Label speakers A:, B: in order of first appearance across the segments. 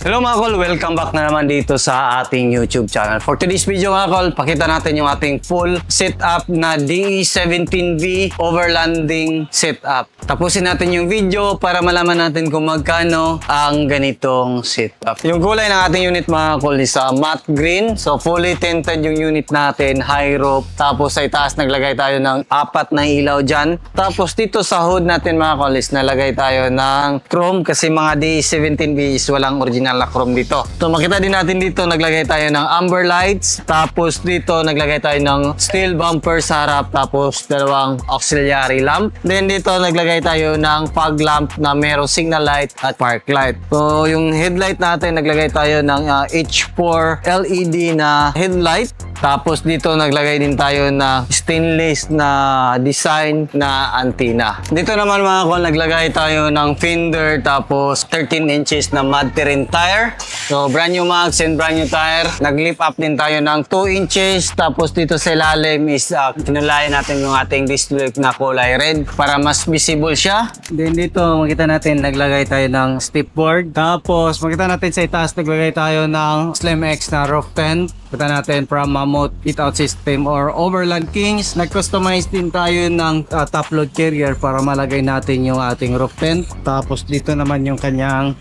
A: Hello mga kol, welcome back na naman dito sa ating YouTube channel. For today's video mga kol, pakita natin yung ating full setup na DE17V overlanding setup. Tapusin natin yung video para malaman natin kung magkano ang ganitong setup. Yung kulay ng ating unit mga kol is matte green. So fully tinted yung unit natin, high roof. Tapos sa itaas naglagay tayo ng 4 na ilaw dyan. Tapos dito sa hood natin mga kol is nalagay tayo ng chrome kasi mga DE17V is walang original na chrome dito. So makita din natin dito naglagay tayo ng amber lights. Tapos dito naglagay tayo ng steel bumper sa harap. Tapos dalawang auxiliary lamp. Then dito naglagay tayo ng fog lamp na merong signal light at park light. So yung headlight natin naglagay tayo ng H4 LED na headlight. Tapos dito naglagay din tayo na stainless na design na antenna. Dito naman mga kol naglagay tayo ng fender tapos 13 inches na mud terrain tire. So brand new mags and brand new tire. Nag-lift up din tayo ng 2 inches. Tapos dito sa ilalim is kinulayan natin yung ating disc brake na kulay red para mas visible siya. Then dito makita natin naglagay tayo ng step board. Tapos makita natin sa itaas naglagay tayo ng Slim X na roof tent. Kita natin from Mammoth Fit-Out System or Overland Kings. Nag-customize din tayo ng top load carrier para malagay natin yung ating roof tent. Tapos dito naman yung kanyang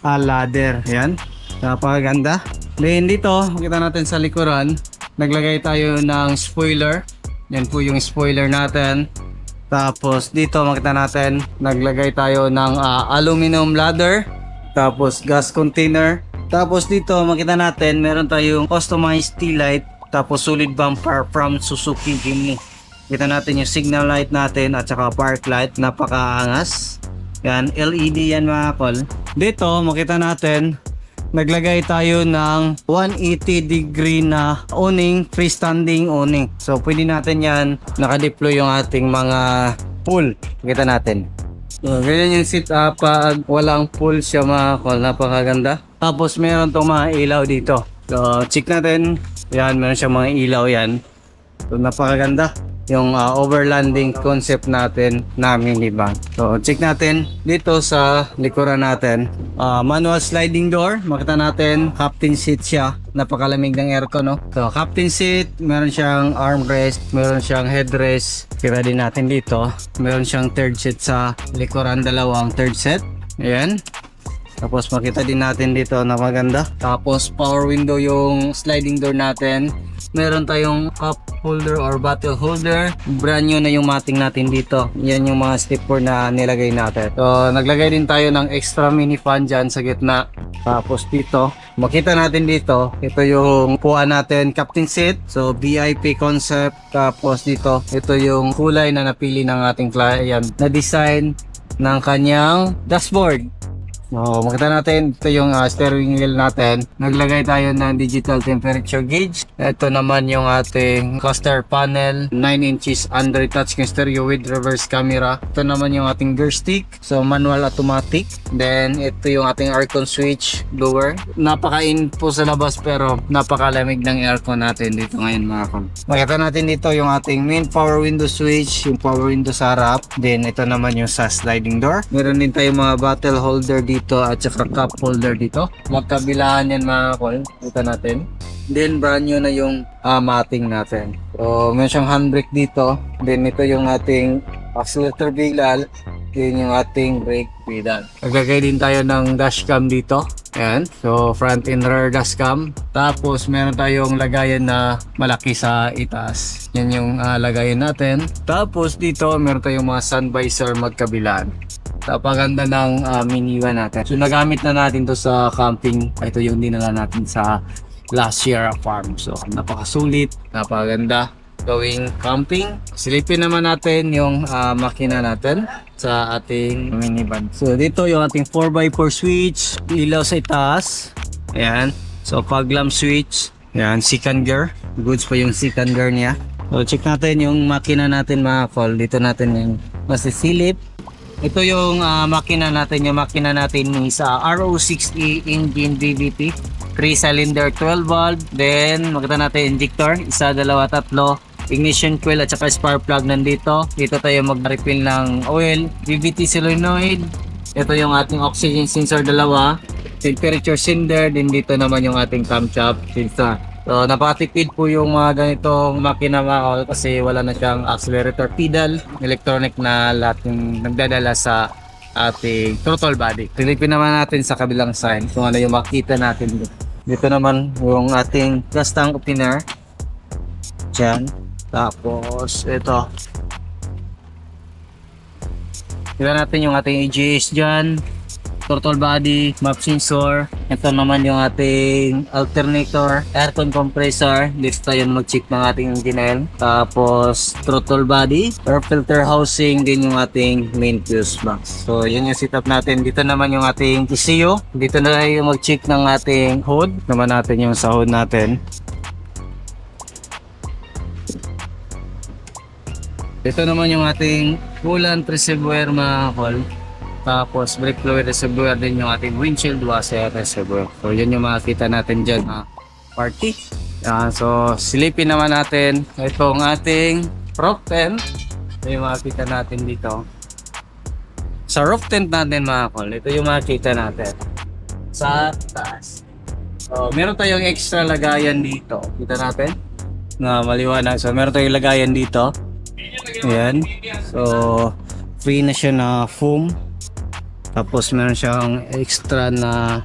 A: ladder. Ayan. Napakaganda. Then dito, makita natin sa likuran, naglagay tayo ng spoiler. Yan po yung spoiler natin. Tapos dito makita natin, naglagay tayo ng aluminum ladder. Tapos gas container. Tapos dito makita natin meron tayong customized tail light tapos solid bumper from Suzuki Jimny. Kita natin yung signal light natin at saka park light, napakaangas. Yan, LED yan mga kol. Dito makita natin naglagay tayo ng 180 degree na awning, freestanding awning. So pwede natin yan naka-deploy yung ating mga pool. Kita natin. So, ganyan yung setup pag walang pool siya mga kol, napakaganda. Tapos meron tong mga ilaw dito. So check natin. Yan, meron siyang mga ilaw yan. So napakaganda yung overlanding concept natin na minivan. So check natin dito sa likuran natin. Manual sliding door. Makita natin captain seat siya. Napakalamig ng aircon, no? So captain seat, meron siyang armrest, meron siyang headrest. Kira din natin dito. Meron siyang third set sa likuran, dalawang third set. Ayan. Tapos makita din natin dito na maganda. Tapos power window yung sliding door natin. Meron tayong cup holder or bottle holder. Brand new na yung matting natin dito. Yan yung mga stepper na nilagay natin. So naglagay din tayo ng extra mini fan dyan sa gitna. Tapos dito, makita natin dito, ito yung puan natin, captain seat. So VIP concept. Tapos dito, ito yung kulay na napili ng ating client na design ng kanyang dashboard. So, makita natin, ito yung steering wheel natin. Naglagay tayo ng digital temperature gauge. Ito naman yung ating cluster panel. 9 inches Android touchscreen stereo with reverse camera. Ito naman yung ating gear stick. So, manual automatic. Then, ito yung ating aircon switch blower. Napaka-init po sa labas pero napakalamig ng aircon natin dito ngayon mga kol. Makita natin dito yung ating main power window switch. Yung power window sa harap. Then, ito naman yung sa sliding door. Meron din tayong mga bottle holder dito at saka cup holder dito. Magkabilaan yan mga kol. Kita natin. Then brand new na yung matting natin. So meron siyang handbrake dito. Then ito yung ating accelerator pedal. Yun yung ating brake pedal. Naglagay din tayo ng dashcam dito. Ayan. So front and rear dashcam. Tapos meron tayong lagayan na malaki sa itaas. Yan yung lagayan natin. Tapos dito meron tayong mga sun visor magkabilaan. Napaganda ng minivan natin. So nagamit na natin to sa camping. Ito yung dinala natin sa last year farm. So napakasulit, napaganda gawing camping. Silipin naman natin yung makina natin sa ating minivan. So dito yung ating 4x4 switch, ilaw sa itaas. Ayan. So fog lamp switch. Ayan, second gear. Goods pa yung second gear niya. So check natin yung makina natin mga kol. Dito natin yung masisilip. Ito yung makina natin. Yung makina natin is RO6E engine VVT 3-cylinder 12 valve. Then makita natin injector, 1, 2, 3, ignition coil at saka spark plug nandito. Dito tayo mag-refill ng oil, VVT solenoid. Ito yung ating oxygen sensor dalawa. temperature sender, din dito naman yung ating camshaft sensor. So napakatipid po yung mga ganitong makina mga kol kasi wala na siyang accelerator pedal, electronic na lahat yung nagdadala sa ating throttle body. Silipin naman natin sa kabilang side kung ano yung makita natin. Dito naman yung ating gas tank opener. Diyan. Tapos ito. Tignan natin yung ating AGS dyan. Throttle body, map sensor. Ito naman yung ating alternator, aircon compressor. Dito tayo mag-check ng ating engine oil. Tapos throttle body, air filter housing, din yung ating main fuse box. So yun yung setup natin. Dito naman yung ating ECU. Dito na tayo mag-check ng ating hood. Naman natin yung sa hood natin. Ito naman yung ating coolant reservoir mga kol. Tapos brake fluid reservoir din yung ating windshield washer reservoir. So yun yung makikita natin dyan party. So silipin naman natin itong ating roof tent. Ito yung makikita natin dito. Sa roof tent natin mga kol, ito yung makikita natin sa taas. So meron tayong extra lagayan dito. Kita natin na maliwanag. So meron tayong lagayan dito. Ayan. So free na siya na foam. Tapos meron siyang extra na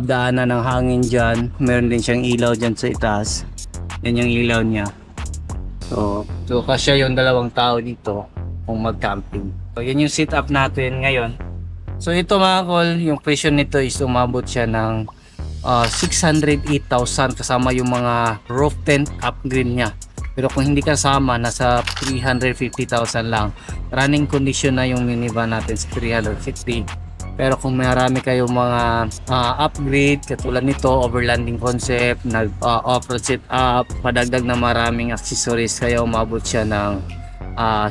A: daanan ng hangin dyan. Meron din siyang ilaw dyan sa itaas. Yan yung ilaw niya. So kasya yung dalawang tao dito kung mag-camping. So yan yung setup natin ngayon. So ito mga kol, yung presyo nito is umabot siya ng 608,000 kasama yung mga roof tent upgrade niya. Pero kung hindi kasama, nasa 350,000 lang. Running condition na yung minivan natin sa 350. Pero kung marami kayong mga upgrade, katulad nito, overlanding concept, off-road setup, padagdag na maraming accessories, kaya umabot siya ng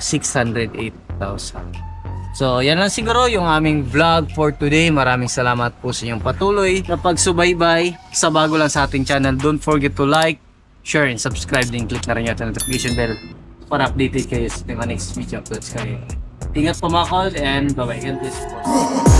A: 608,000. So yan lang siguro yung aming vlog for today. Maraming salamat po sa inyong patuloy na pagsubaybay. Sa bago lang sa ating channel, don't forget to like, share and subscribe din. Click na rin yung notification bell para updated kayo sa mga next video uploads kayo. Ingat po mga kol and bye bye. God bless po.